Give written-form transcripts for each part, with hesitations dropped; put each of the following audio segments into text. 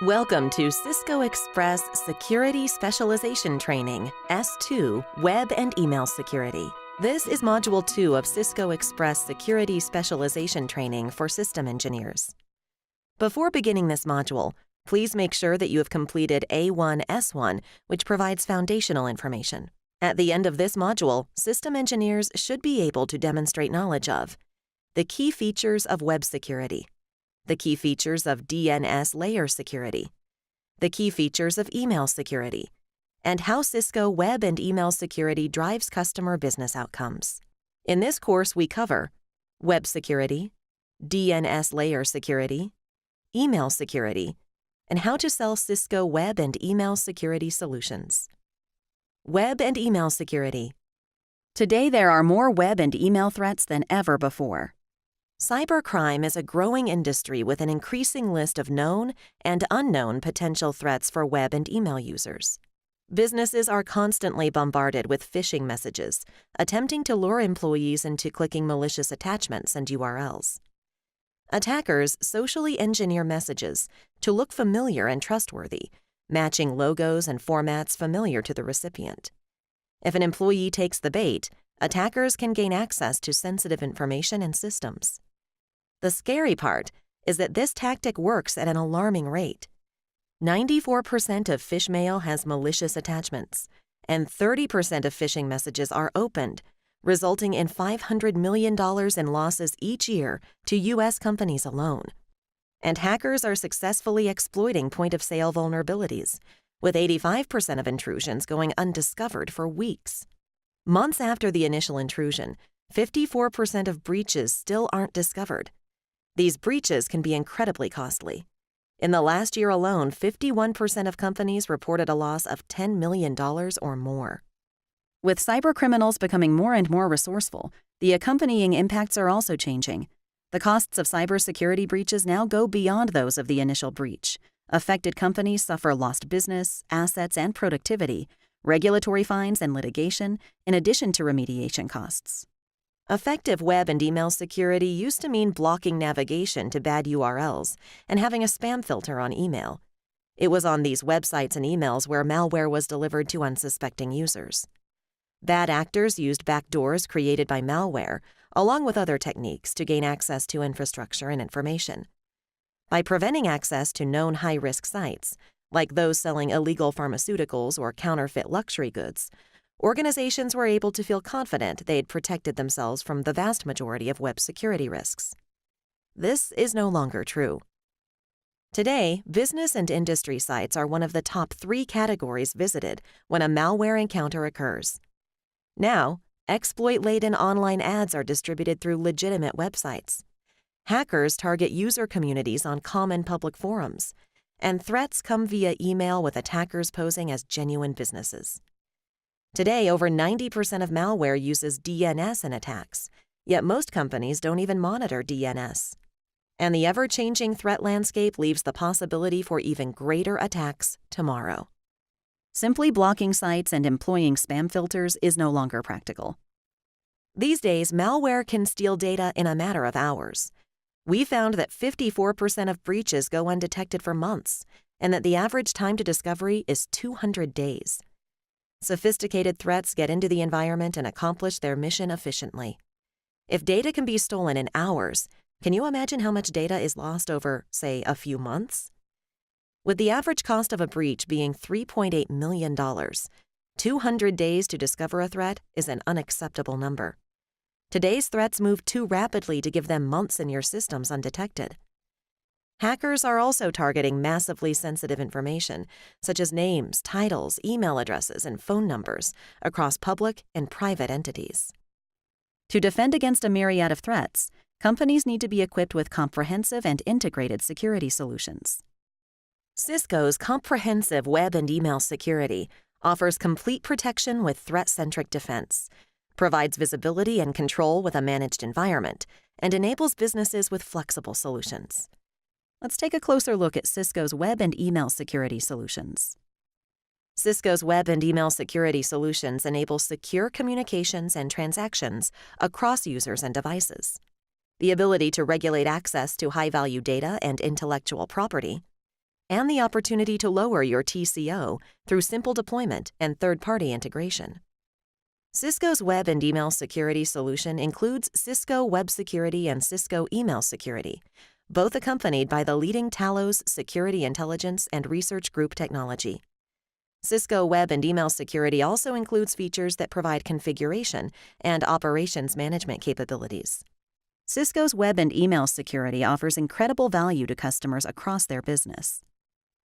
Welcome to Cisco Express Security Specialization Training, S2, Web and Email Security. This is Module 2 of Cisco Express Security Specialization Training for System Engineers. Before beginning this module, please make sure that you have completed A1-S1, which provides foundational information. At the end of this module, system engineers should be able to demonstrate knowledge of the key features of web security, the key features of DNS layer security, the key features of email security, and how Cisco Web and Email Security drives customer business outcomes. In this course, we cover web security, DNS layer security, email security, and how to sell Cisco Web and Email Security solutions. Web and email security. Today, there are more web and email threats than ever before. Cybercrime is a growing industry with an increasing list of known and unknown potential threats for web and email users. Businesses are constantly bombarded with phishing messages, attempting to lure employees into clicking malicious attachments and URLs. Attackers socially engineer messages to look familiar and trustworthy, matching logos and formats familiar to the recipient. If an employee takes the bait, attackers can gain access to sensitive information and systems. The scary part is that this tactic works at an alarming rate. 94% of phish mail has malicious attachments, and 30% of phishing messages are opened, resulting in $500 million in losses each year to U.S. companies alone. And hackers are successfully exploiting point-of-sale vulnerabilities, with 85% of intrusions going undiscovered for weeks. Months after the initial intrusion, 54% of breaches still aren't discovered. These breaches can be incredibly costly. In the last year alone, 51% of companies reported a loss of $10 million or more. With cybercriminals becoming more and more resourceful, the accompanying impacts are also changing. The costs of cybersecurity breaches now go beyond those of the initial breach. Affected companies suffer lost business, assets, and productivity, regulatory fines and litigation, in addition to remediation costs. Effective web and email security used to mean blocking navigation to bad URLs and having a spam filter on email. It was on these websites and emails where malware was delivered to unsuspecting users. Bad actors used backdoors created by malware, along with other techniques, to gain access to infrastructure and information. By preventing access to known high-risk sites, like those selling illegal pharmaceuticals or counterfeit luxury goods, organizations were able to feel confident they had protected themselves from the vast majority of web security risks. This is no longer true. Today, business and industry sites are one of the top 3 categories visited when a malware encounter occurs. Now, exploit-laden online ads are distributed through legitimate websites. Hackers target user communities on common public forums, and threats come via email with attackers posing as genuine businesses. Today, over 90% of malware uses DNS in attacks, yet most companies don't even monitor DNS. And the ever-changing threat landscape leaves the possibility for even greater attacks tomorrow. Simply blocking sites and employing spam filters is no longer practical. These days, malware can steal data in a matter of hours. We found that 54% of breaches go undetected for months, and that the average time to discovery is 200 days. Sophisticated threats get into the environment and accomplish their mission efficiently. If data can be stolen in hours, can you imagine how much data is lost over, say, a few months? With the average cost of a breach being $3.8 million, 200 days to discover a threat is an unacceptable number. Today's threats move too rapidly to give them months in your systems undetected. Hackers are also targeting massively sensitive information, such as names, titles, email addresses, and phone numbers, across public and private entities. To defend against a myriad of threats, companies need to be equipped with comprehensive and integrated security solutions. Cisco's comprehensive web and email security offers complete protection with threat-centric defense, provides visibility and control with a managed environment, and enables businesses with flexible solutions. Let's take a closer look at Cisco's web and email security solutions. Cisco's web and email security solutions enable secure communications and transactions across users and devices. The ability to regulate access to high-value data and intellectual property, and the opportunity to lower your TCO through simple deployment and third-party integration. Cisco's web and email security solution includes Cisco Web Security and Cisco Email Security, both accompanied by the leading Talos Security Intelligence and Research Group technology. Cisco Web and Email Security also includes features that provide configuration and operations management capabilities. Cisco's Web and Email Security offers incredible value to customers across their business.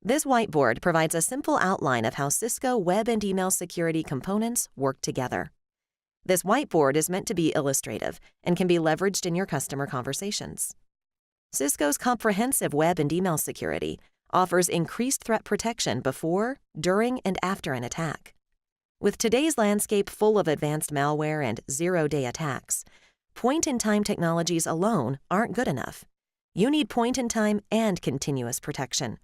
This whiteboard provides a simple outline of how Cisco Web and Email Security components work together. This whiteboard is meant to be illustrative and can be leveraged in your customer conversations. Cisco's comprehensive web and email security offers increased threat protection before, during, and after an attack. With today's landscape full of advanced malware and zero-day attacks, point-in-time technologies alone aren't good enough. You need point-in-time and continuous protection.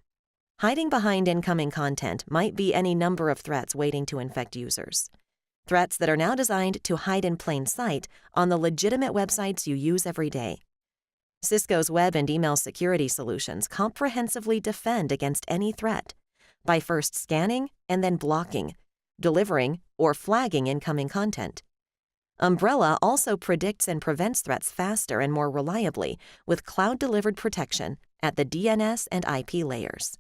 Hiding behind incoming content might be any number of threats waiting to infect users. Threats that are now designed to hide in plain sight on the legitimate websites you use every day. Cisco's web and email security solutions comprehensively defend against any threat by first scanning and then blocking, delivering, or flagging incoming content. Umbrella also predicts and prevents threats faster and more reliably with cloud-delivered protection at the DNS and IP layers.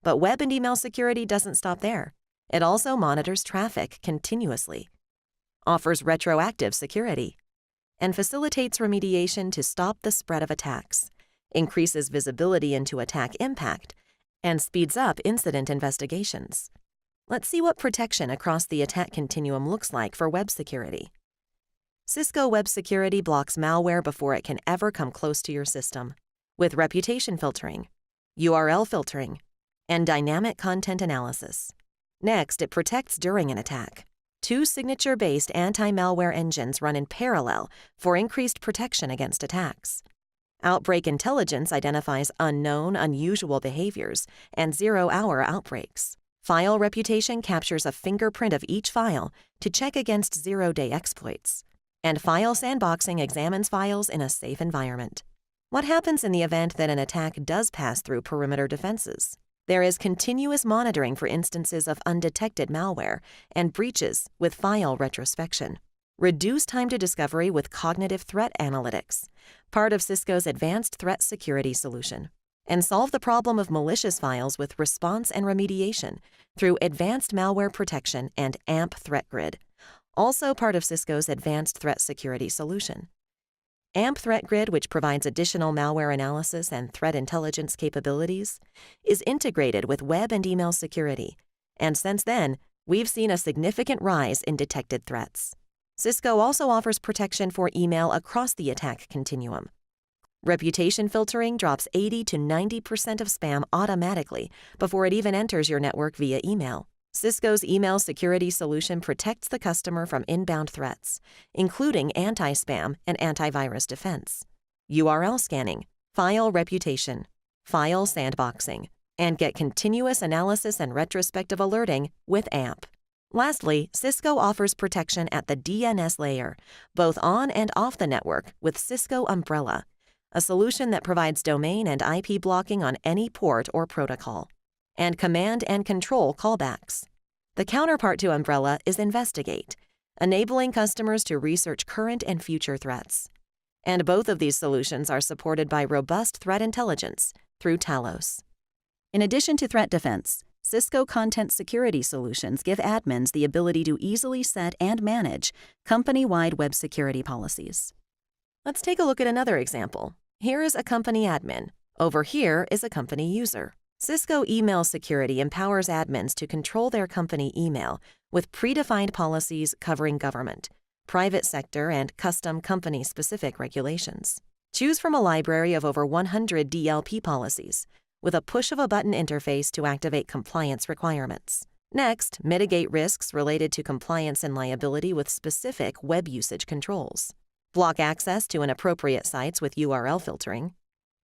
But web and email security doesn't stop there. It also monitors traffic continuously, offers retroactive security, and facilitates remediation to stop the spread of attacks, increases visibility into attack impact, and speeds up incident investigations. Let's see what protection across the attack continuum looks like for web security. Cisco Web Security blocks malware before it can ever come close to your system, with reputation filtering, URL filtering, and dynamic content analysis. Next, it protects during an attack. 2 signature-based anti-malware engines run in parallel for increased protection against attacks. Outbreak Intelligence identifies unknown, unusual behaviors and zero-hour outbreaks. File Reputation captures a fingerprint of each file to check against zero-day exploits. And File Sandboxing examines files in a safe environment. What happens in the event that an attack does pass through perimeter defenses? There is continuous monitoring for instances of undetected malware and breaches with file retrospection. Reduce time to discovery with cognitive threat analytics, part of Cisco's advanced threat security solution. And solve the problem of malicious files with response and remediation through advanced malware protection and AMP Threat Grid, also part of Cisco's advanced threat security solution. AMP Threat Grid, which provides additional malware analysis and threat intelligence capabilities, is integrated with web and email security, and since then, we've seen a significant rise in detected threats. Cisco also offers protection for email across the attack continuum. Reputation filtering drops 80 to 90% of spam automatically before it even enters your network via email. Cisco's email security solution protects the customer from inbound threats, including anti-spam and antivirus defense, URL scanning, file reputation, file sandboxing, and get continuous analysis and retrospective alerting with AMP. Lastly, Cisco offers protection at the DNS layer, both on and off the network with Cisco Umbrella, a solution that provides domain and IP blocking on any port or protocol, and command and control callbacks. The counterpart to Umbrella is Investigate, enabling customers to research current and future threats. And both of these solutions are supported by robust threat intelligence through Talos. In addition to threat defense, Cisco Content Security Solutions give admins the ability to easily set and manage company-wide web security policies. Let's take a look at another example. Here is a company admin. Over here is a company user. Cisco Email Security empowers admins to control their company email with predefined policies covering government, private sector, and custom company-specific regulations. Choose from a library of over 100 DLP policies, with a push-of-a-button interface to activate compliance requirements. Next, mitigate risks related to compliance and liability with specific web usage controls. Block access to inappropriate sites with URL filtering.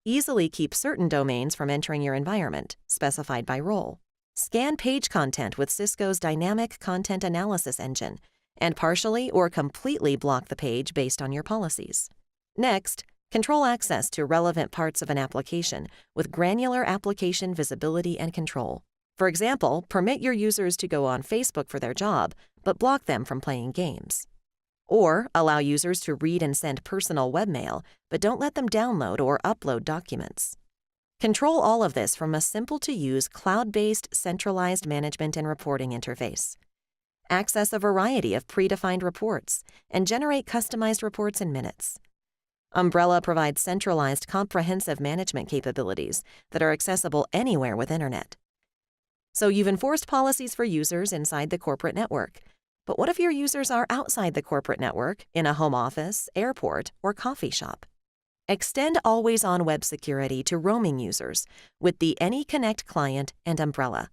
Easily keep certain domains from entering your environment, specified by role. Scan page content with Cisco's Dynamic Content Analysis Engine, and partially or completely block the page based on your policies. Next, Control access to relevant parts of an application with granular application visibility and control. For example, permit your users to go on Facebook for their job, but block them from playing games. Or allow users to read and send personal webmail, but don't let them download or upload documents. Control all of this from a simple-to-use, cloud-based, centralized management and reporting interface. Access a variety of predefined reports and generate customized reports in minutes. Umbrella provides centralized, comprehensive management capabilities that are accessible anywhere with Internet. So you've enforced policies for users inside the corporate network. But what if your users are outside the corporate network, in a home office, airport, or coffee shop? Extend always-on web security to roaming users with the AnyConnect client and Umbrella.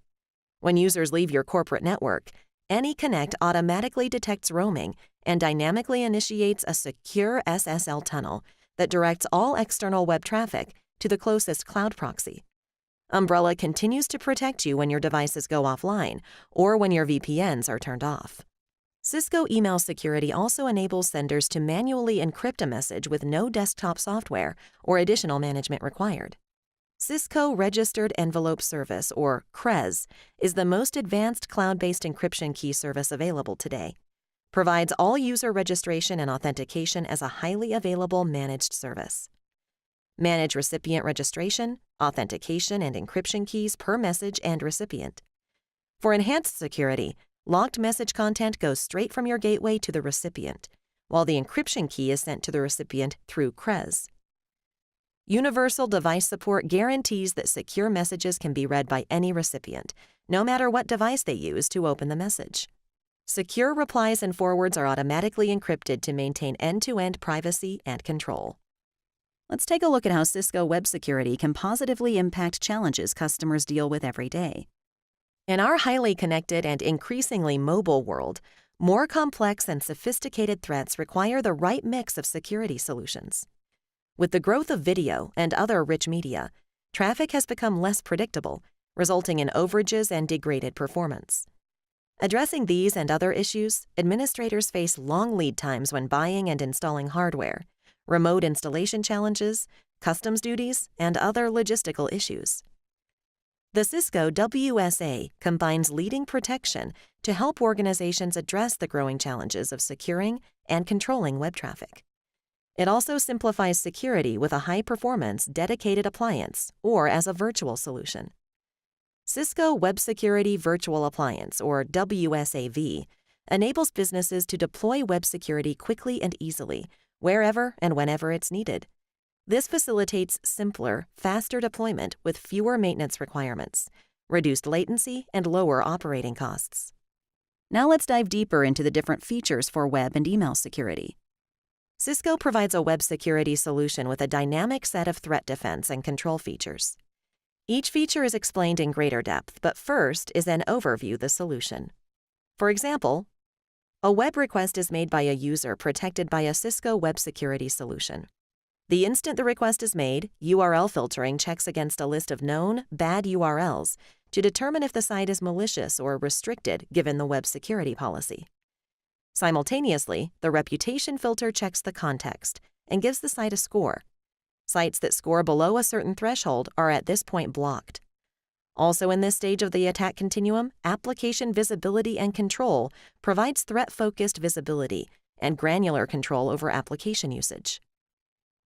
When users leave your corporate network, AnyConnect automatically detects roaming and dynamically initiates a secure SSL tunnel that directs all external web traffic to the closest cloud proxy. Umbrella continues to protect you when your devices go offline or when your VPNs are turned off. Cisco Email Security also enables senders to manually encrypt a message with no desktop software or additional management required. Cisco Registered Envelope Service, or CRES, is the most advanced cloud-based encryption key service available today. Provides all user registration and authentication as a highly available managed service. Manage recipient registration, authentication, and encryption keys per message and recipient. For enhanced security, locked message content goes straight from your gateway to the recipient, while the encryption key is sent to the recipient through CRES. Universal device support guarantees that secure messages can be read by any recipient, no matter what device they use to open the message. Secure replies and forwards are automatically encrypted to maintain end-to-end privacy and control. Let's take a look at how Cisco Web Security can positively impact challenges customers deal with every day. In our highly connected and increasingly mobile world, more complex and sophisticated threats require the right mix of security solutions. With the growth of video and other rich media, traffic has become less predictable, resulting in overages and degraded performance. Addressing these and other issues, administrators face long lead times when buying and installing hardware, remote installation challenges, customs duties, and other logistical issues. The Cisco WSA combines leading protection to help organizations address the growing challenges of securing and controlling web traffic. It also simplifies security with a high-performance, dedicated appliance or as a virtual solution. Cisco Web Security Virtual Appliance, or WSAV, enables businesses to deploy web security quickly and easily, wherever and whenever it's needed. This facilitates simpler, faster deployment with fewer maintenance requirements, reduced latency, and lower operating costs. Now let's dive deeper into the different features for web and email security. Cisco provides a web security solution with a dynamic set of threat defense and control features. Each feature is explained in greater depth, but first is an overview of the solution. For example, a web request is made by a user protected by a Cisco Web Security solution. The instant the request is made, URL filtering checks against a list of known, bad URLs to determine if the site is malicious or restricted given the web security policy. Simultaneously, the reputation filter checks the context and gives the site a score. Sites that score below a certain threshold are at this point blocked. Also in this stage of the attack continuum, application visibility and control provides threat-focused visibility and granular control over application usage.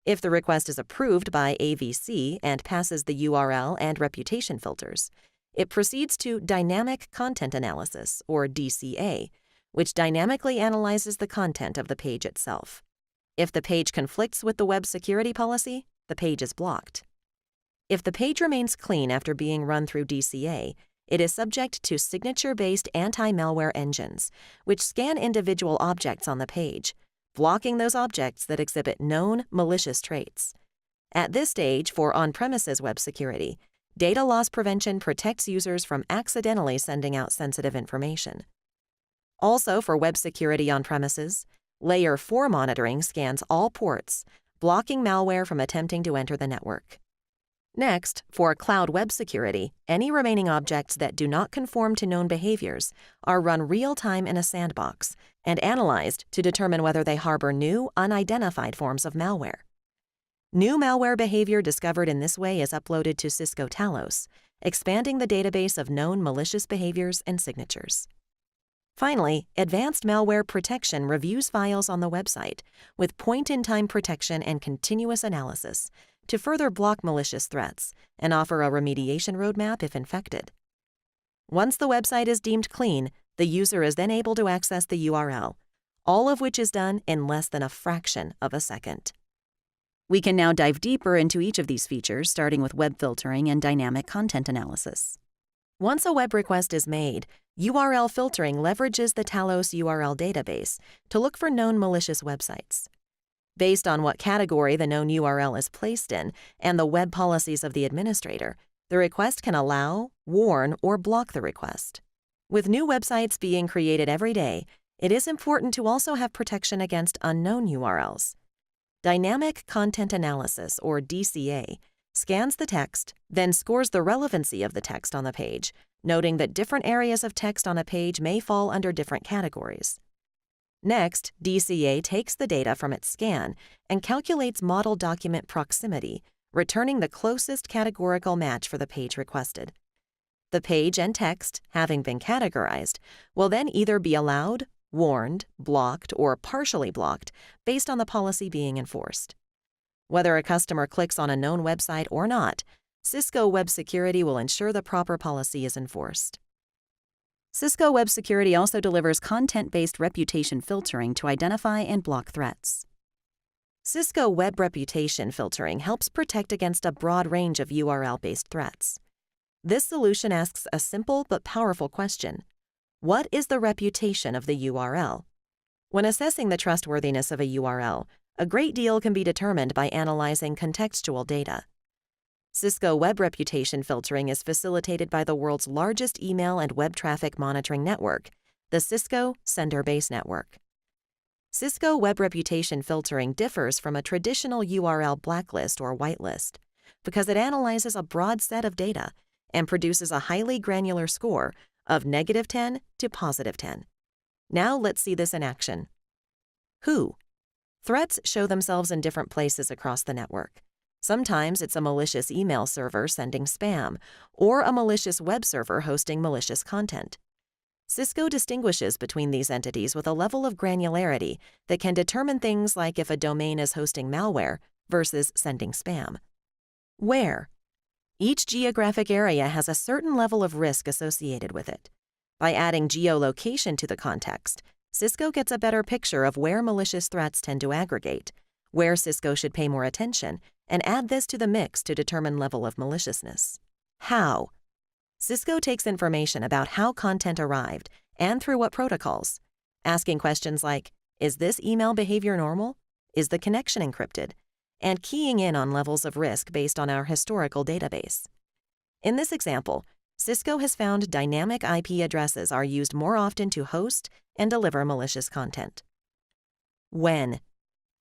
If the request is approved by AVC and passes the URL and reputation filters, it proceeds to Dynamic Content Analysis, or DCA, which dynamically analyzes the content of the page itself. If the page conflicts with the web security policy, the page is blocked. If the page remains clean after being run through DCA, it is subject to signature-based anti-malware engines, which scan individual objects on the page, blocking those objects that exhibit known malicious traits. At this stage, for on-premises web security, data loss prevention protects users from accidentally sending out sensitive information. Also, for web security on premises, Layer 4 monitoring scans all ports, blocking malware from attempting to enter the network. Next, for cloud web security, any remaining objects that do not conform to known behaviors are run real-time in a sandbox and analyzed to determine whether they harbor new, unidentified forms of malware. New malware behavior discovered in this way is uploaded to Cisco Talos, expanding the database of known malicious behaviors and signatures. Finally, Advanced Malware Protection reviews files on the website with point-in-time protection and continuous analysis to further block malicious threats and offer a remediation roadmap if infected. Once the website is deemed clean, the user is then able to access the URL, all of which is done in less than a fraction of a second. We can now dive deeper into each of these features, starting with web filtering and dynamic content analysis. Once a web request is made, URL filtering leverages the Talos URL database to look for known malicious websites. Based on what category the known URL is placed in and the web policies of the administrator, the request can allow, warn, or block the request. With new websites being created every day, it is important to also have protection against unknown URLs. Dynamic Content Analysis, or DCA, scans the text, then scores the relevancy of the text on the page, noting that different areas of text on a page may fall under different categories. Next, DCA takes the data from its scan and calculates model document proximity, returning the closest categorical match for the page requested. The page and text, having been categorized, will then either be allowed, warned, blocked, or partially blocked based on the policy being enforced. Whether a customer clicks on a known website or not, Cisco Web Security will ensure the proper policy is enforced. Cisco Web Security also delivers content-based reputation filtering to identify and block threats. Cisco Web Reputation Filtering helps protect against a broad range of URL-based threats. This solution asks a simple but powerful question: what is the reputation of the URL? When assessing the trustworthiness of a URL, a great deal can be determined by analyzing contextual data. Cisco Web Reputation Filtering is facilitated by the world's largest email and web traffic monitoring network, the Cisco Sender Base Network. Cisco Web Reputation Filtering differs from a traditional URL blacklist or whitelist because it analyzes a broad set of data and produces a highly granular score of -10 to +10. Now let's see this in action. Who? Threats show themselves in different places across the network. Sometimes it's a malicious email server sending spam, or a malicious web server hosting malicious content. Cisco distinguishes between these entities with a level of granularity that can determine things like if a domain is hosting malware versus sending spam. Where? Each geographic area has a certain level of risk associated with it. By adding geolocation to the context, Cisco gets a better picture of where malicious threats tend to aggregate, where Cisco should pay more attention, and add this to the mix to determine level of maliciousness. How? Cisco takes information about how content arrived and through what protocols, asking questions like, is this email behavior normal? Is the connection encrypted? And keying in on levels of risk based on our historical database. In this example, Cisco has found dynamic IP addresses are used more often to host and deliver malicious content. When?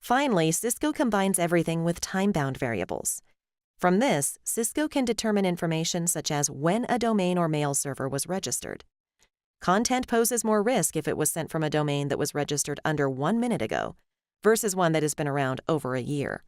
Finally, Cisco combines everything with time-bound variables. From this, Cisco can determine information such as when a domain or mail server was registered. Content poses more risk if it was sent from a domain that was registered under 1 minute ago versus one that has been around over a year.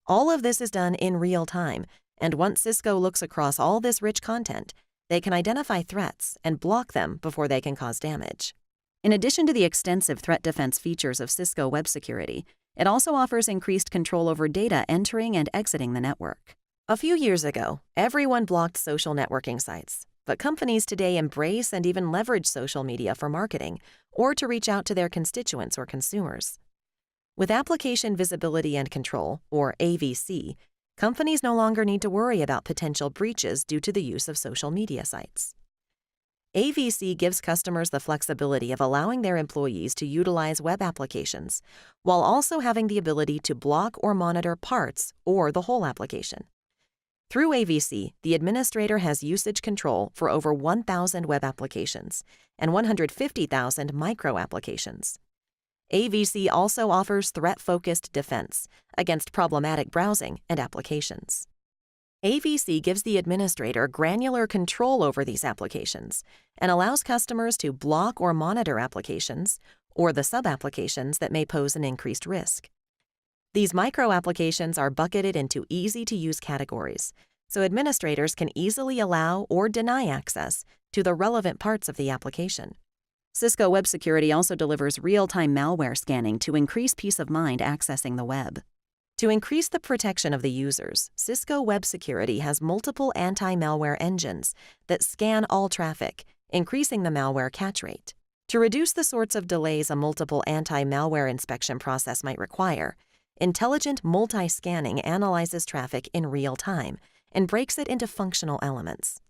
All of this is done in real time, and once Cisco looks across all this rich content, they can identify threats and block them before they can cause damage. In addition to the extensive threat defense features of Cisco Web Security, it also offers increased control over data entering and exiting the network. A few years ago, everyone blocked social networking sites, but companies today embrace and even leverage social media for marketing or to reach out to their constituents or consumers. With Application Visibility and Control, or AVC, companies no longer need to worry about potential breaches due to the use of social media sites. AVC gives customers the flexibility of allowing their employees to utilize web applications, while also having the ability to block or monitor parts or the whole application. Through AVC, the administrator has usage control for over 1,000 web applications and 150,000 micro applications. AVC also offers threat-focused defense against problematic browsing and applications. AVC gives the administrator granular control over these applications and allows customers to block or monitor applications or the sub-applications that may pose an increased risk. These micro applications are bucketed into easy-to-use categories, so administrators can easily allow or deny access to the relevant parts of the application. Cisco Web Security also delivers real-time malware scanning to increase peace of mind accessing the web. To increase the protection of the users, Cisco Web Security has multiple anti-malware engines that scan all traffic, increasing the malware catch rate. To reduce the sorts of delays a multiple anti-malware inspection process might require, intelligent multi-scanning analyzes traffic in real time and breaks it into functional elements.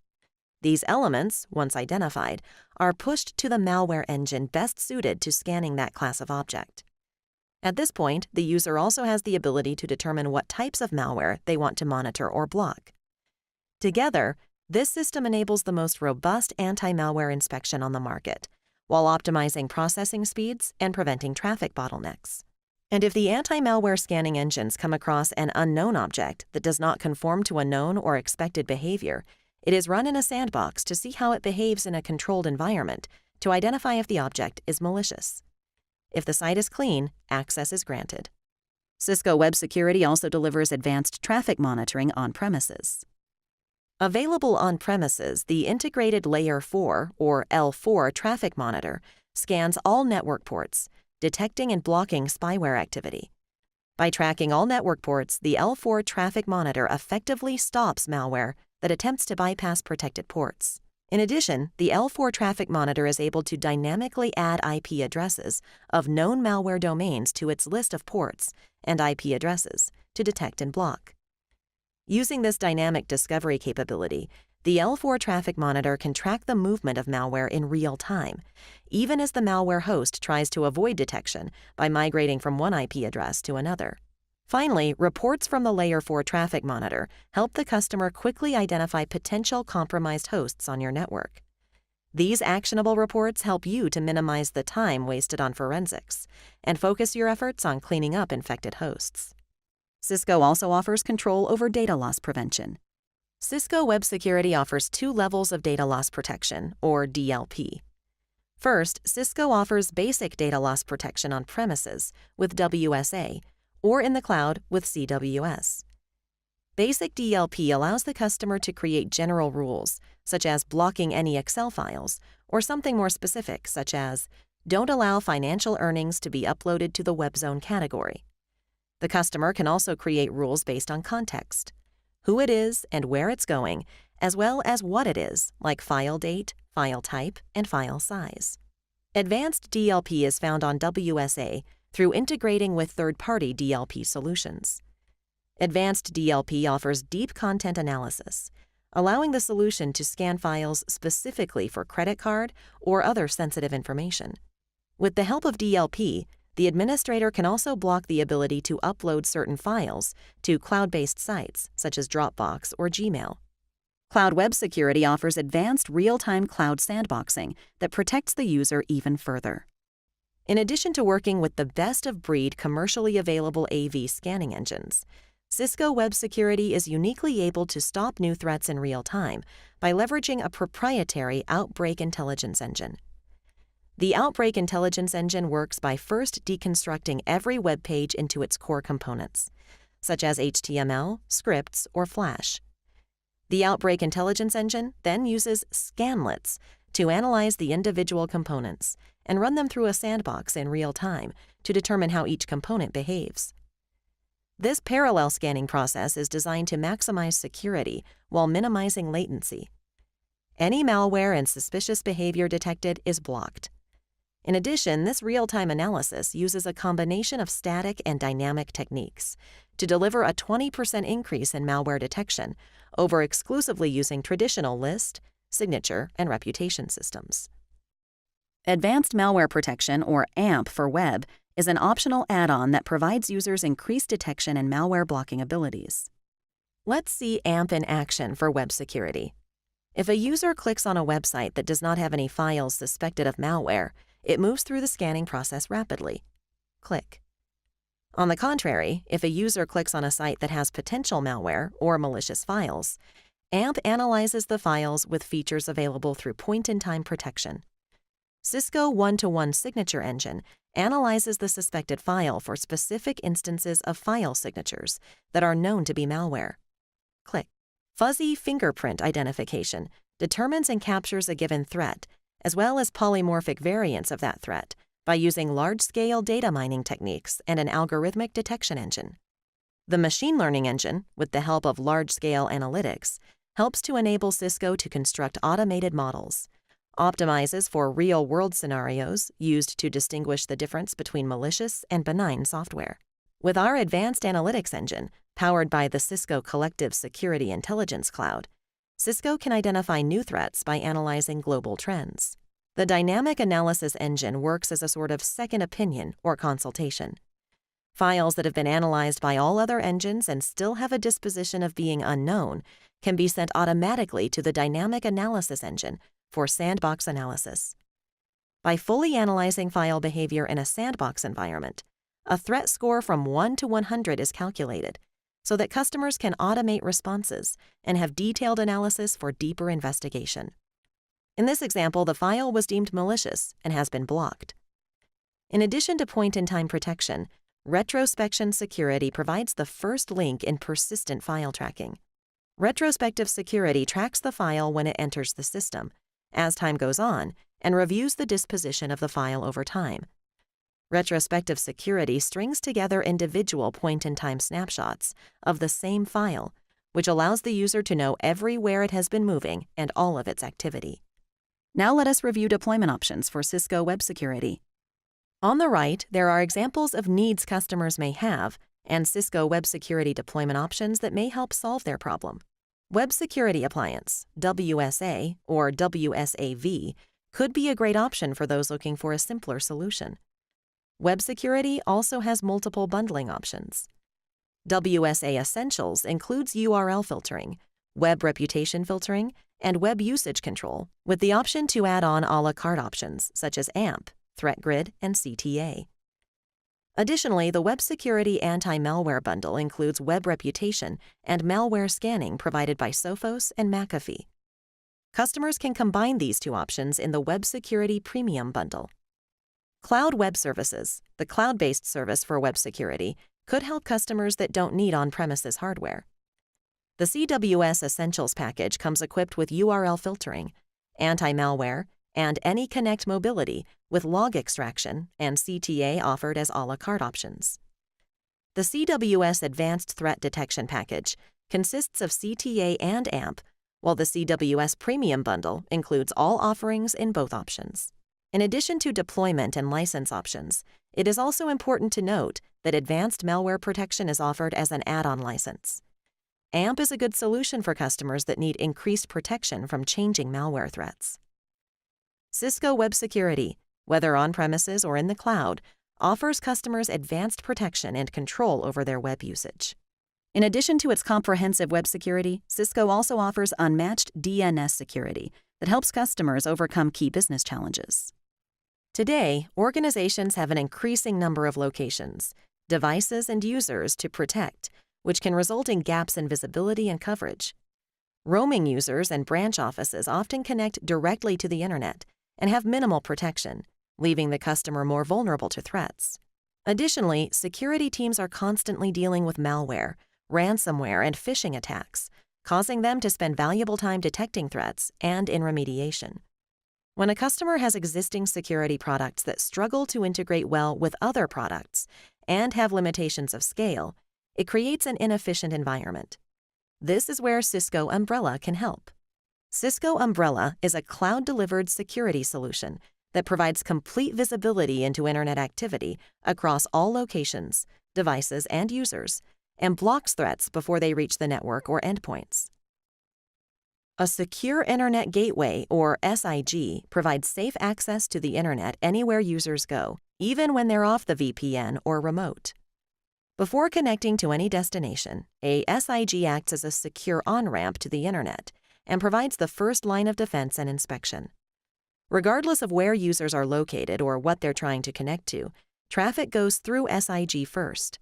These elements, once identified, are pushed to the malware engine best suited to scanning that class of object. At this point, the user also has the ability to determine what types of malware they want to monitor or block. Together, this system enables the most robust anti-malware inspection on the market, while optimizing processing speeds and preventing traffic bottlenecks. And if the anti-malware scanning engines come across an unknown object that does not conform to a known or expected behavior, it is run in a sandbox to see how it behaves in a controlled environment to identify if the object is malicious. If the site is clean, access is granted. Cisco Web Security also delivers advanced traffic monitoring on premises. Available on premises, the integrated Layer 4 or L4 traffic monitor scans all network ports, detecting and blocking spyware activity. By tracking all network ports, the L4 traffic monitor effectively stops malware that attempts to bypass protected ports. In addition, the L4 traffic monitor is able to dynamically add IP addresses of known malware domains to its list of ports and IP addresses to detect and block. Using this dynamic discovery capability, the L4 traffic monitor can track the movement of malware in real time, even as the malware host tries to avoid detection by migrating from one IP address to another. Finally, reports from the Layer 4 traffic monitor help the customer quickly identify potential compromised hosts on your network. These actionable reports help you to minimize the time wasted on forensics and focus your efforts on cleaning up infected hosts. Cisco also offers control over data loss prevention. Cisco Web Security offers 2 levels of data loss protection, or DLP. First, Cisco offers basic data loss protection on premises with WSA, or in the cloud with CWS. Basic DLP allows the customer to create general rules, such as blocking any Excel files, or something more specific, such as don't allow financial earnings to be uploaded to the web zone category. The customer can also create rules based on context, who it is and where it's going, as well as what it is, like file date, file type, and file size. Advanced DLP is found on WSA through integrating with third-party DLP solutions. Advanced DLP offers deep content analysis, allowing the solution to scan files specifically for credit card or other sensitive information. With the help of DLP, the administrator can also block the ability to upload certain files to cloud-based sites such as Dropbox or Gmail. Cloud Web Security offers advanced real-time cloud sandboxing that protects the user even further. In addition to working with the best-of-breed commercially available AV scanning engines, Cisco Web Security is uniquely able to stop new threats in real time by leveraging a proprietary outbreak intelligence engine. The Outbreak Intelligence Engine works by first deconstructing every web page into its core components, such as HTML, scripts, or Flash. The Outbreak Intelligence Engine then uses scanlets to analyze the individual components and run them through a sandbox in real time to determine how each component behaves. This parallel scanning process is designed to maximize security while minimizing latency. Any malware and suspicious behavior detected is blocked. In addition, this real-time analysis uses a combination of static and dynamic techniques to deliver a 20% increase in malware detection over exclusively using traditional list, signature, and reputation systems. Advanced Malware Protection, or AMP for web, is an optional add-on that provides users increased detection and malware blocking abilities. Let's see AMP in action for web security. If a user clicks on a website that does not have any files suspected of malware, it moves through the scanning process rapidly. Click. On the contrary, if a user clicks on a site that has potential malware or malicious files, AMP analyzes the files with features available through point-in-time protection. Cisco One-to-One Signature Engine analyzes the suspected file for specific instances of file signatures that are known to be malware. Click. Fuzzy fingerprint identification determines and captures a given threat, as well as polymorphic variants of that threat, by using large-scale data mining techniques and an algorithmic detection engine. The machine learning engine, with the help of large-scale analytics, helps to enable Cisco to construct automated models, optimizes for real-world scenarios used to distinguish the difference between malicious and benign software. With our advanced analytics engine, powered by the Cisco Collective Security Intelligence Cloud, Cisco can identify new threats by analyzing global trends. The dynamic analysis engine works as a sort of second opinion or consultation. Files that have been analyzed by all other engines and still have a disposition of being unknown can be sent automatically to the dynamic analysis engine for sandbox analysis. By fully analyzing file behavior in a sandbox environment, a threat score from 1 to 100 is calculated so that customers can automate responses and have detailed analysis for deeper investigation. In this example, the file was deemed malicious and has been blocked. In addition to point-in-time protection, retrospection security provides the first link in persistent file tracking. Retrospective security tracks the file when it enters the system, as time goes on, and reviews the disposition of the file over time. Retrospective security strings together individual point-in-time snapshots of the same file, which allows the user to know everywhere it has been moving and all of its activity. Now let us review deployment options for Cisco Web Security. On the right, there are examples of needs customers may have and Cisco Web Security deployment options that may help solve their problem. Web Security Appliance, WSA or WSAV, could be a great option for those looking for a simpler solution. Web Security also has multiple bundling options. WSA Essentials includes URL filtering, web reputation filtering, and web usage control, with the option to add on a la carte options such as AMP, ThreatGrid, and CTA. Additionally, the Web Security Anti-Malware Bundle includes web reputation and malware scanning provided by Sophos and McAfee. Customers can combine these two options in the Web Security Premium Bundle. Cloud Web Services, the cloud-based service for web security, could help customers that don't need on-premises hardware. The CWS Essentials package comes equipped with URL filtering, anti-malware, and AnyConnect mobility with log extraction and CTA offered as a la carte options. The CWS Advanced Threat Detection package consists of CTA and AMP, while the CWS Premium Bundle includes all offerings in both options. In addition to deployment and license options, it is also important to note that advanced malware protection is offered as an add-on license. AMP is a good solution for customers that need increased protection from changing malware threats. Cisco Web Security, whether on-premises or in the cloud, offers customers advanced protection and control over their web usage. In addition to its comprehensive web security, Cisco also offers unmatched DNS security that helps customers overcome key business challenges. Today, organizations have an increasing number of locations, devices, and users to protect, which can result in gaps in visibility and coverage. Roaming users and branch offices often connect directly to the internet and have minimal protection, leaving the customer more vulnerable to threats. Additionally, security teams are constantly dealing with malware, ransomware, and phishing attacks, causing them to spend valuable time detecting threats and in remediation. When a customer has existing security products that struggle to integrate well with other products and have limitations of scale, it creates an inefficient environment. This is where Cisco Umbrella can help. Cisco Umbrella is a cloud-delivered security solution that provides complete visibility into internet activity across all locations, devices, and users, and blocks threats before they reach the network or endpoints. A Secure Internet Gateway, or SIG, provides safe access to the internet anywhere users go, even when they're off the VPN or remote. Before connecting to any destination, a SIG acts as a secure on-ramp to the internet and provides the first line of defense and inspection. Regardless of where users are located or what they're trying to connect to, traffic goes through SIG first.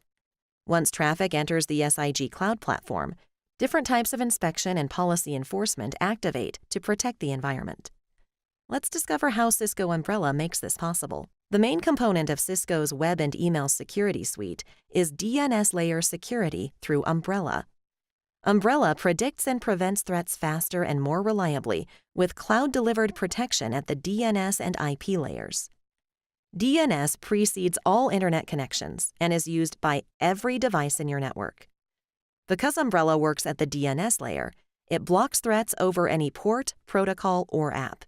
Once traffic enters the SIG cloud platform, different types of inspection and policy enforcement activate to protect the environment. Let's discover how Cisco Umbrella makes this possible. The main component of Cisco's web and email security suite is DNS layer security through Umbrella. Umbrella predicts and prevents threats faster and more reliably with cloud-delivered protection at the DNS and IP layers. DNS precedes all internet connections and is used by every device in your network. Because Umbrella works at the DNS layer, it blocks threats over any port, protocol, or app.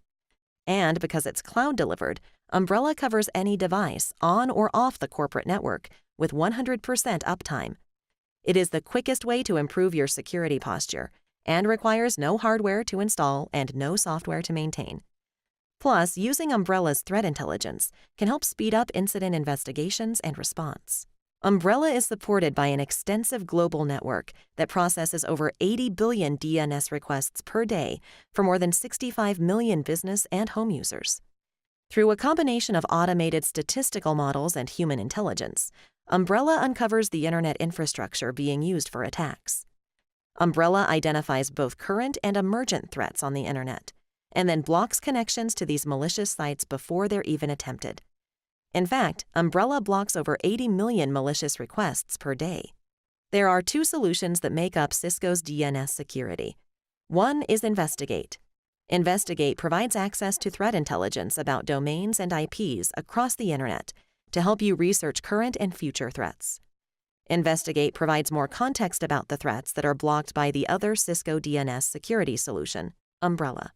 And because it's cloud-delivered, Umbrella covers any device on or off the corporate network with 100% uptime. It is the quickest way to improve your security posture and requires no hardware to install and no software to maintain. Plus, using Umbrella's threat intelligence can help speed up incident investigations and response. Umbrella is supported by an extensive global network that processes over 80 billion DNS requests per day for more than 65 million business and home users. Through a combination of automated statistical models and human intelligence, Umbrella uncovers the internet infrastructure being used for attacks. Umbrella identifies both current and emergent threats on the internet, and then blocks connections to these malicious sites before they're even attempted. In fact, Umbrella blocks over 80 million malicious requests per day. There are two solutions that make up Cisco's DNS security. One is Investigate. Investigate provides access to threat intelligence about domains and IPs across the internet to help you research current and future threats. Investigate provides more context about the threats that are blocked by the other Cisco DNS security solution, Umbrella.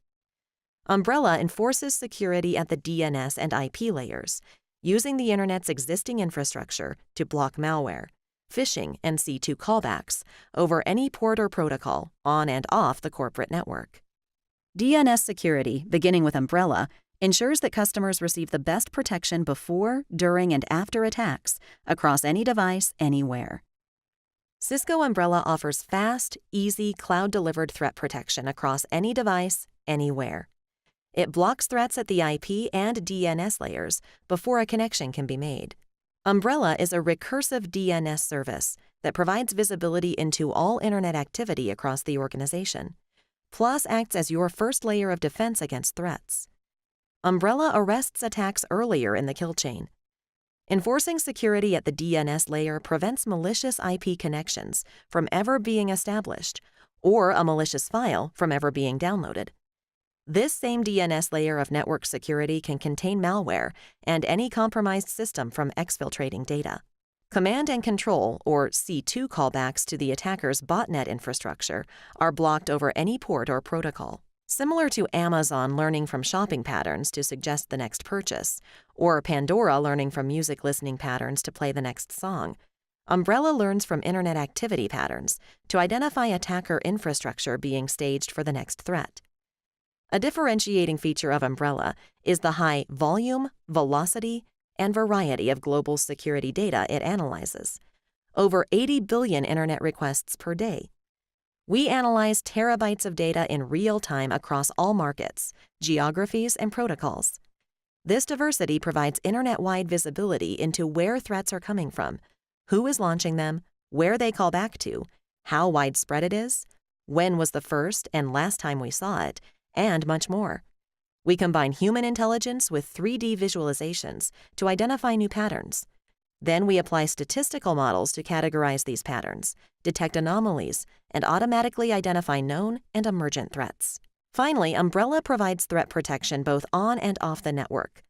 Umbrella enforces security at the DNS and IP layers, using the Internet's existing infrastructure to block malware, phishing, and C2 callbacks over any port or protocol on and off the corporate network. DNS security, beginning with Umbrella, ensures that customers receive the best protection before, during, and after attacks across any device, anywhere. Cisco Umbrella offers fast, easy, cloud-delivered threat protection across any device, anywhere. It blocks threats at the IP and DNS layers before a connection can be made. Umbrella is a recursive DNS service that provides visibility into all internet activity across the organization, plus acts as your first layer of defense against threats. Umbrella arrests attacks earlier in the kill chain. Enforcing security at the DNS layer prevents malicious IP connections from ever being established or a malicious file from ever being downloaded. This same DNS layer of network security can contain malware and any compromised system from exfiltrating data. Command and control, or C2 callbacks to the attacker's botnet infrastructure, are blocked over any port or protocol. Similar to Amazon learning from shopping patterns to suggest the next purchase, or Pandora learning from music listening patterns to play the next song, Umbrella learns from internet activity patterns to identify attacker infrastructure being staged for the next threat. A differentiating feature of Umbrella is the high volume, velocity, and variety of global security data it analyzes. Over 80 billion internet requests per day. We analyze terabytes of data in real time across all markets, geographies, and protocols. This diversity provides internet-wide visibility into where threats are coming from, who is launching them, where they call back to, how widespread it is, when was the first and last time we saw it, and much more. We combine human intelligence with 3D visualizations to identify new patterns. Then we apply statistical models to categorize these patterns, detect anomalies, and automatically identify known and emergent threats. Finally, Umbrella provides threat protection both on and off the network.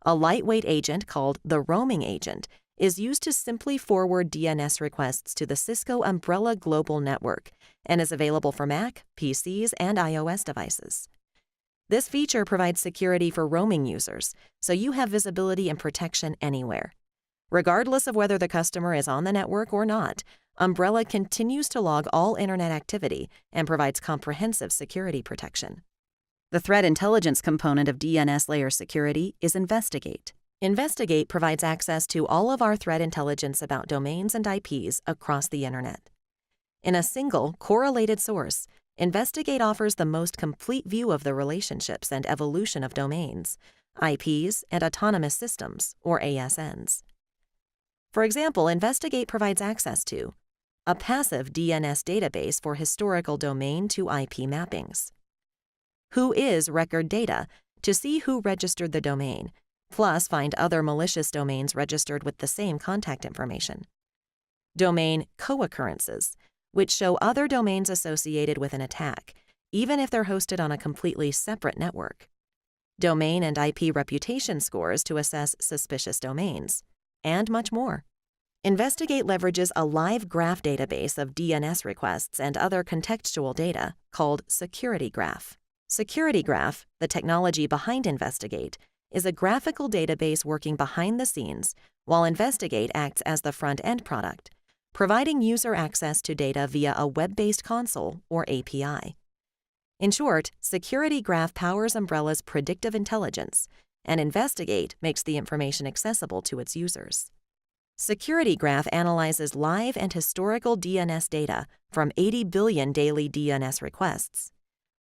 A lightweight agent called the roaming agent is used to simply forward DNS requests to the Cisco Umbrella Global Network and is available for Mac, PCs, and iOS devices. This feature provides security for roaming users, so you have visibility and protection anywhere. Regardless of whether the customer is on the network or not, Umbrella continues to log all internet activity and provides comprehensive security protection. The threat intelligence component of DNS layer security is Investigate. Investigate provides access to all of our threat intelligence about domains and IPs across the internet. In a single, correlated source, Investigate offers the most complete view of the relationships and evolution of domains, IPs, and autonomous systems, or ASNs. For example, Investigate provides access to a passive DNS database for historical domain to IP mappings. Who is record data to see who registered the domain, plus find other malicious domains registered with the same contact information. Domain co-occurrences, which show other domains associated with an attack, even if they're hosted on a completely separate network. Domain and IP reputation scores to assess suspicious domains, and much more. Investigate leverages a live graph database of DNS requests and other contextual data called Security Graph. Security Graph, the technology behind Investigate, is a graphical database working behind the scenes while Investigate acts as the front-end product, providing user access to data via a web-based console or API. In short, Security Graph powers Umbrella's predictive intelligence, and Investigate makes the information accessible to its users. Security Graph analyzes live and historical DNS data from 80 billion daily DNS requests,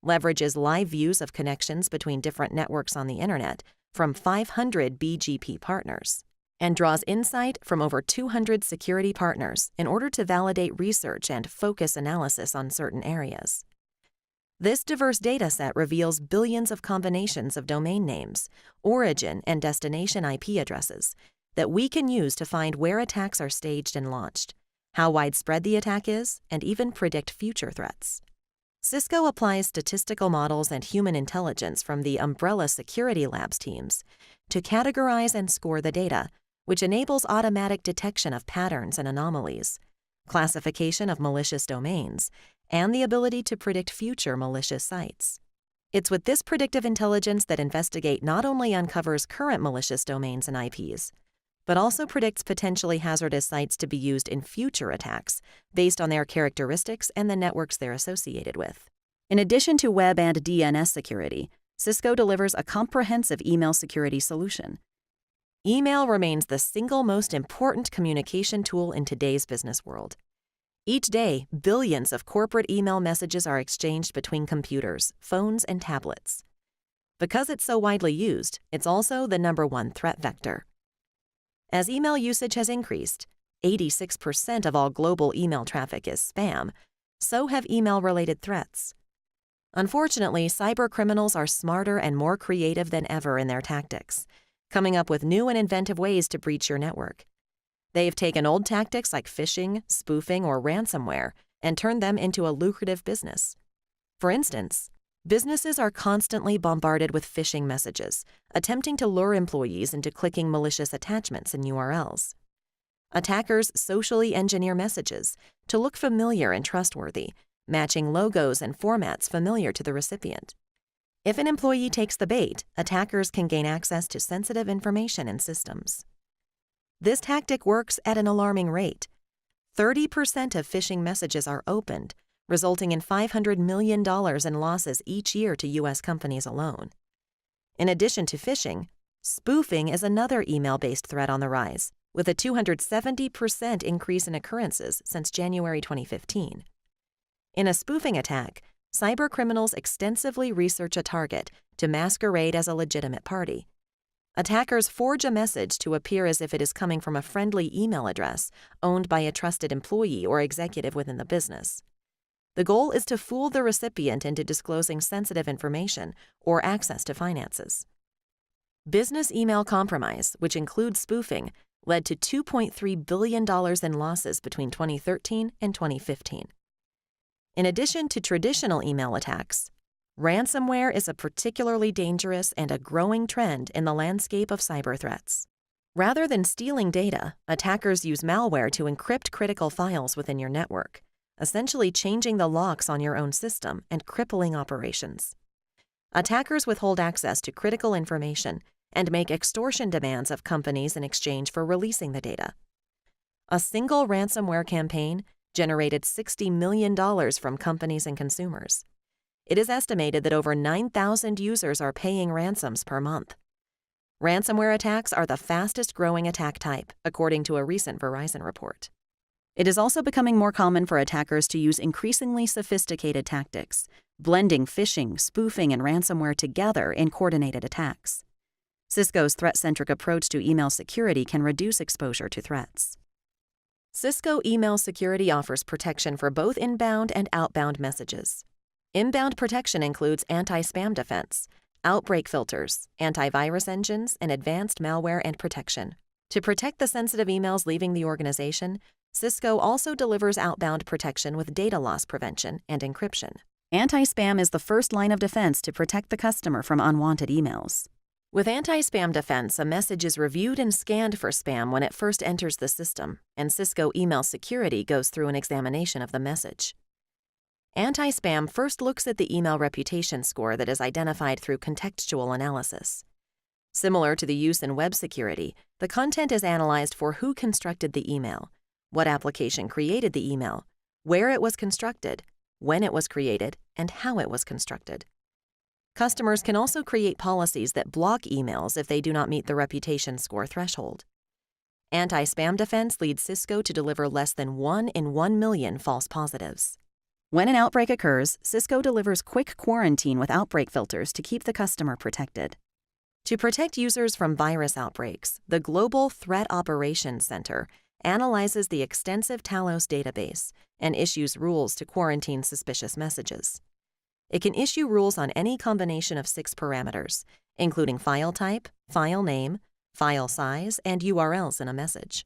leverages live views of connections between different networks on the Internet from 500 BGP partners, and draws insight from over 200 security partners in order to validate research and focus analysis on certain areas. This diverse dataset reveals billions of combinations of domain names, origin and destination IP addresses that we can use to find where attacks are staged and launched, how widespread the attack is, and even predict future threats. Cisco applies statistical models and human intelligence from the Umbrella Security Labs teams to categorize and score the data, which enables automatic detection of patterns and anomalies, classification of malicious domains, and the ability to predict future malicious sites. It's with this predictive intelligence that Investigate not only uncovers current malicious domains and IPs, but also predicts potentially hazardous sites to be used in future attacks based on their characteristics and the networks they're associated with. In addition to web and DNS security, Cisco delivers a comprehensive email security solution. Email remains the single most important communication tool in today's business world. Each day, billions of corporate email messages are exchanged between computers, phones, and tablets. Because it's so widely used, it's also the #1 threat vector. As email usage has increased, 86% of all global email traffic is spam, so have email-related threats. Unfortunately, cybercriminals are smarter and more creative than ever in their tactics, coming up with new and inventive ways to breach your network. They've taken old tactics like phishing, spoofing, or ransomware and turned them into a lucrative business. For instance, businesses are constantly bombarded with phishing messages, attempting to lure employees into clicking malicious attachments and URLs. Attackers socially engineer messages to look familiar and trustworthy, matching logos and formats familiar to the recipient. If an employee takes the bait, attackers can gain access to sensitive information and systems. This tactic works at an alarming rate. 30% of phishing messages are opened, resulting in $500 million in losses each year to U.S. companies alone. In addition to phishing, spoofing is another email-based threat on the rise, with a 270% increase in occurrences since January 2015. In a spoofing attack, cybercriminals extensively research a target to masquerade as a legitimate party. Attackers forge a message to appear as if it is coming from a friendly email address owned by a trusted employee or executive within the business. The goal is to fool the recipient into disclosing sensitive information or access to finances. Business email compromise, which includes spoofing, led to $2.3 billion in losses between 2013 and 2015. In addition to traditional email attacks, ransomware is a particularly dangerous and a growing trend in the landscape of cyber threats. Rather than stealing data, attackers use malware to encrypt critical files within your network, essentially changing the locks on your own system and crippling operations. Attackers withhold access to critical information and make extortion demands of companies in exchange for releasing the data. A single ransomware campaign generated $60 million from companies and consumers. It is estimated that over 9,000 users are paying ransoms per month. Ransomware attacks are the fastest-growing attack type, according to a recent Verizon report. It is also becoming more common for attackers to use increasingly sophisticated tactics, blending phishing, spoofing, and ransomware together in coordinated attacks. Cisco's threat-centric approach to email security can reduce exposure to threats. Cisco Email Security offers protection for both inbound and outbound messages. Inbound protection includes anti-spam defense, outbreak filters, antivirus engines, and advanced malware and protection. To protect the sensitive emails leaving the organization, Cisco also delivers outbound protection with data loss prevention and encryption. Anti-spam is the first line of defense to protect the customer from unwanted emails. With anti-spam defense, a message is reviewed and scanned for spam when it first enters the system, and Cisco Email Security goes through an examination of the message. Anti-spam first looks at the email reputation score that is identified through contextual analysis. Similar to the use in web security, the content is analyzed for who constructed the email, what application created the email, where it was constructed, when it was created, and how it was constructed. Customers can also create policies that block emails if they do not meet the reputation score threshold. Anti-spam defense leads Cisco to deliver less than 1 in 1 million false positives. When an outbreak occurs, Cisco delivers quick quarantine with outbreak filters to keep the customer protected. To protect users from virus outbreaks, the Global Threat Operations Center analyzes the extensive Talos database and issues rules to quarantine suspicious messages. It can issue rules on any combination of 6 parameters, including file type, file name, file size, and URLs in a message.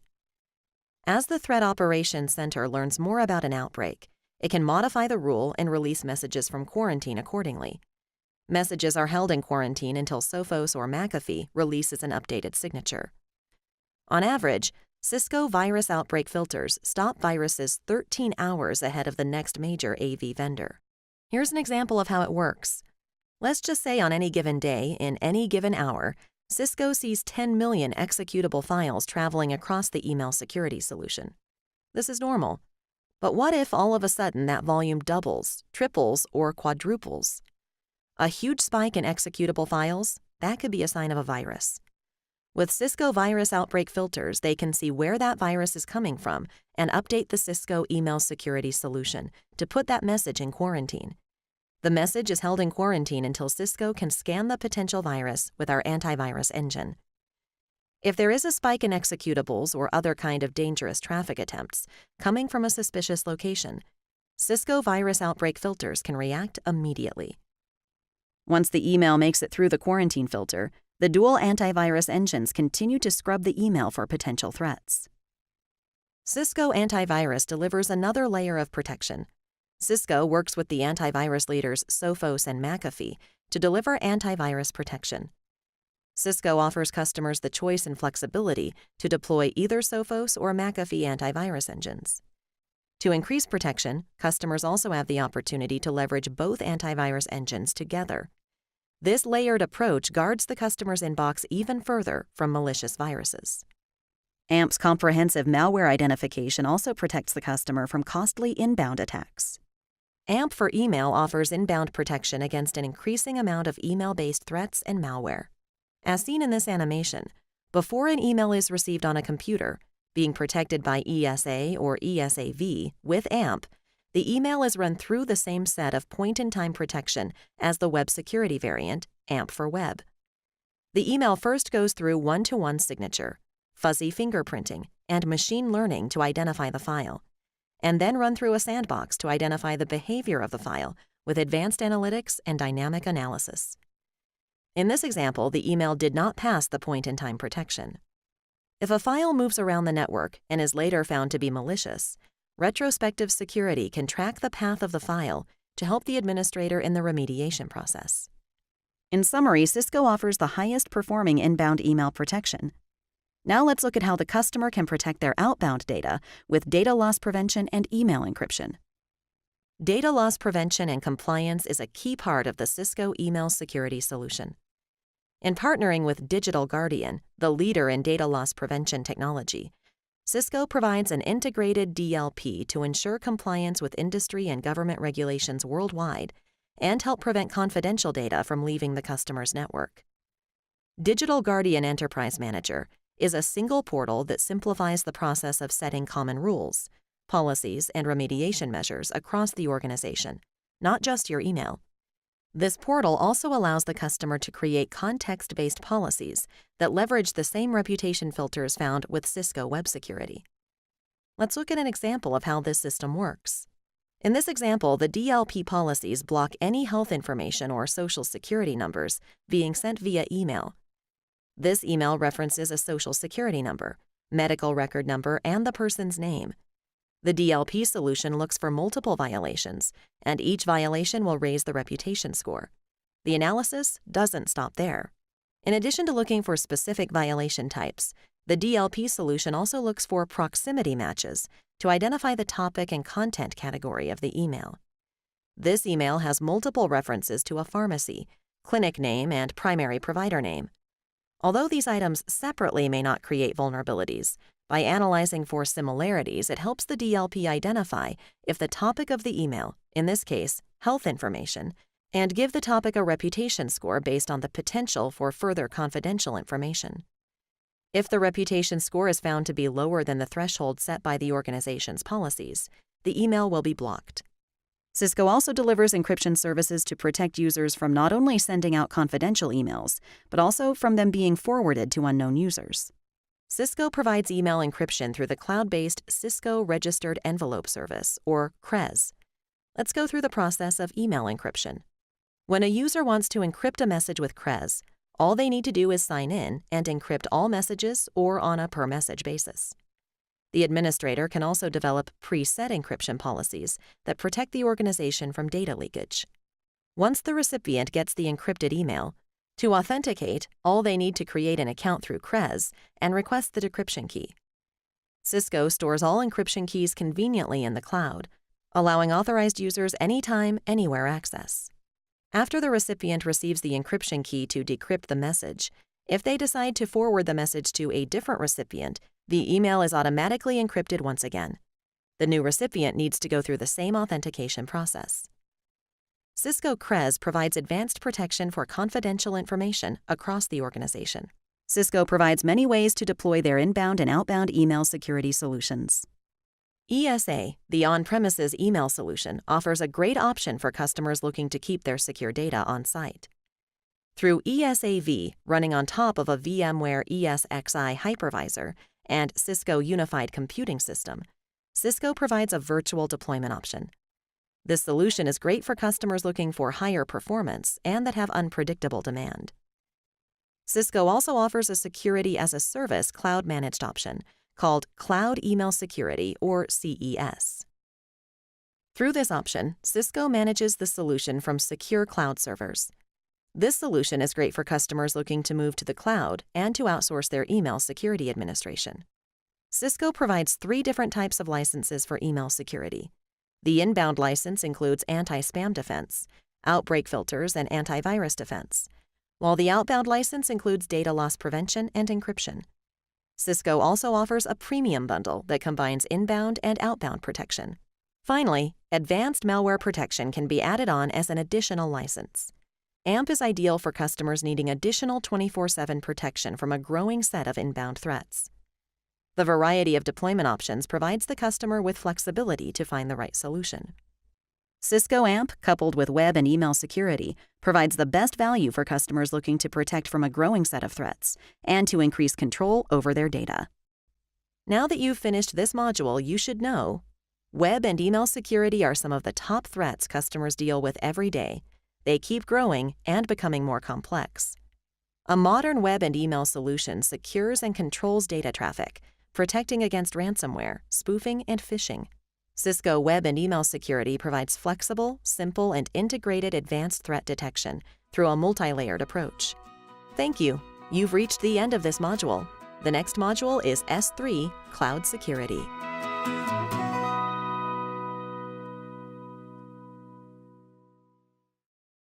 As the Threat Operations Center learns more about an outbreak, it can modify the rule and release messages from quarantine accordingly. Messages are held in quarantine until Sophos or McAfee releases an updated signature. On average, Cisco virus outbreak filters stop viruses 13 hours ahead of the next major AV vendor. Here's an example of how it works. Let's just say on any given day, in any given hour, Cisco sees 10 million executable files traveling across the email security solution. This is normal. But what if all of a sudden that volume doubles, triples, or quadruples? A huge spike in executable files, that could be a sign of a virus. With Cisco virus outbreak filters, they can see where that virus is coming from and update the Cisco email security solution to put that message in quarantine. The message is held in quarantine until Cisco can scan the potential virus with our antivirus engine. If there is a spike in executables or other kind of dangerous traffic attempts coming from a suspicious location, Cisco virus outbreak filters can react immediately. Once the email makes it through the quarantine filter, the dual antivirus engines continue to scrub the email for potential threats. Cisco Antivirus delivers another layer of protection. Cisco works with the antivirus leaders Sophos and McAfee to deliver antivirus protection. Cisco offers customers the choice and flexibility to deploy either Sophos or McAfee antivirus engines. To increase protection, customers also have the opportunity to leverage both antivirus engines together. This layered approach guards the customer's inbox even further from malicious viruses. AMP's comprehensive malware identification also protects the customer from costly inbound attacks. AMP for Email offers inbound protection against an increasing amount of email-based threats and malware. As seen in this animation, before an email is received on a computer, being protected by ESA or ESAV with AMP, the email is run through the same set of point-in-time protection as the web security variant, AMP for Web. The email first goes through one-to-one signature, fuzzy fingerprinting, and machine learning to identify the file, and then run through a sandbox to identify the behavior of the file with advanced analytics and dynamic analysis. In this example, the email did not pass the point-in-time protection. If a file moves around the network and is later found to be malicious, retrospective security can track the path of the file to help the administrator in the remediation process. In summary, Cisco offers the highest performing inbound email protection. Now let's look at how the customer can protect their outbound data with data loss prevention and email encryption. Data loss prevention and compliance is a key part of the Cisco email security solution. In partnering with Digital Guardian, the leader in data loss prevention technology, Cisco provides an integrated DLP to ensure compliance with industry and government regulations worldwide and help prevent confidential data from leaving the customer's network. Digital Guardian Enterprise Manager is a single portal that simplifies the process of setting common rules, policies, and remediation measures across the organization, not just your email. This portal also allows the customer to create context-based policies that leverage the same reputation filters found with Cisco Web Security. Let's look at an example of how this system works. In this example, the DLP policies block any health information or social security numbers being sent via email. This email references a social security number, medical record number, and the person's name. The DLP solution looks for multiple violations, and each violation will raise the reputation score. The analysis doesn't stop there. In addition to looking for specific violation types, the DLP solution also looks for proximity matches to identify the topic and content category of the email. This email has multiple references to a pharmacy, clinic name, and primary provider name. Although these items separately may not create vulnerabilities, by analyzing for similarities, it helps the DLP identify if the topic of the email, in this case, health information, and give the topic a reputation score based on the potential for further confidential information. If the reputation score is found to be lower than the threshold set by the organization's policies, the email will be blocked. Cisco also delivers encryption services to protect users from not only sending out confidential emails, but also from them being forwarded to unknown users. Cisco provides email encryption through the cloud-based Cisco Registered Envelope Service, or CRES. Let's go through the process of email encryption. When a user wants to encrypt a message with CRES, all they need to do is sign in and encrypt all messages or on a per-message basis. The administrator can also develop preset encryption policies that protect the organization from data leakage. Once the recipient gets the encrypted email, to authenticate, all they need to create an account through CRES and request the decryption key. Cisco stores all encryption keys conveniently in the cloud, allowing authorized users anytime, anywhere access. After the recipient receives the encryption key to decrypt the message, if they decide to forward the message to a different recipient, the email is automatically encrypted once again. The new recipient needs to go through the same authentication process. Cisco CRES provides advanced protection for confidential information across the organization. Cisco provides many ways to deploy their inbound and outbound email security solutions. ESA, the on-premises email solution, offers a great option for customers looking to keep their secure data on-site. Through ESAV, running on top of a VMware ESXi hypervisor and Cisco Unified Computing System, Cisco provides a virtual deployment option. This solution is great for customers looking for higher performance and that have unpredictable demand. Cisco also offers a security-as-a-service cloud-managed option called Cloud Email Security, or CES. Through this option, Cisco manages the solution from secure cloud servers. This solution is great for customers looking to move to the cloud and to outsource their email security administration. Cisco provides 3 different types of licenses for email security. The inbound license includes anti-spam defense, outbreak filters, and antivirus defense, while the outbound license includes data loss prevention and encryption. Cisco also offers a premium bundle that combines inbound and outbound protection. Finally, advanced malware protection can be added on as an additional license. AMP is ideal for customers needing additional 24/7 protection from a growing set of inbound threats. The variety of deployment options provides the customer with flexibility to find the right solution. Cisco AMP, coupled with web and email security, provides the best value for customers looking to protect from a growing set of threats and to increase control over their data. Now that you've finished this module, you should know web and email security are some of the top threats customers deal with every day. They keep growing and becoming more complex. A modern web and email solution secures and controls data traffic, protecting against ransomware, spoofing, and phishing. Cisco Web and Email Security provides flexible, simple, and integrated advanced threat detection through a multi-layered approach. Thank you. You've reached the end of this module. The next module is S3, Cloud Security.